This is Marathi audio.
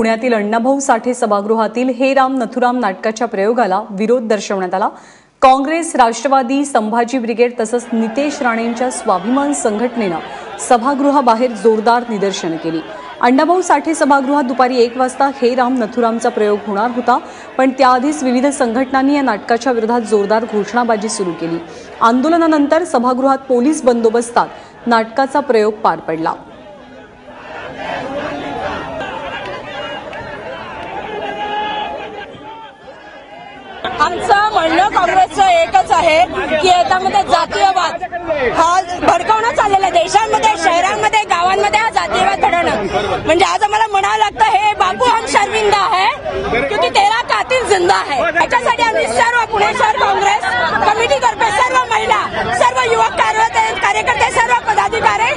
पुण्यातील अण्णाभाऊ साठे सभागृहातील हे राम नथुराम नाटकाच्या प्रयोगाला विरोध दर्शवण्यात आला। काँग्रेस, राष्ट्रवादी, संभाजी ब्रिगेड तसंच नितेश राणेंच्या स्वाभिमान संघटनेनं सभागृहाबाहेर जोरदार निदर्शनं केली। अण्णाभाऊ साठे सभागृहात दुपारी 1 वाजता हे राम नथुरामचा प्रयोग होणार होता, पण त्याआधीच विविध संघटनांनी या नाटकाच्या विरोधात जोरदार घोषणाबाजी सुरू केली। आंदोलनानंतर सभागृहात पोलीस बंदोबस्तात नाटकाचा प्रयोग पार पडला। आमचं म्हणणं काँग्रेसचं एकच आहे की याच्यामध्ये जातीयवाद हा भडकवण्यात चाललेला आहे। देशांमध्ये, शहरांमध्ये, गावांमध्ये हा जातीयवाद घडवणं म्हणजे आज आम्हाला म्हणावं लागतं हे बापू हम शर्मिंदा है क्योंकि तेरा कातिल जिंदा है। याच्यासाठी आम्ही सर्व पुणे शहर काँग्रेस कमिटीतर्फे सर्व महिला, सर्व युवक कार्यकर्ते, सर्व पदाधिकारी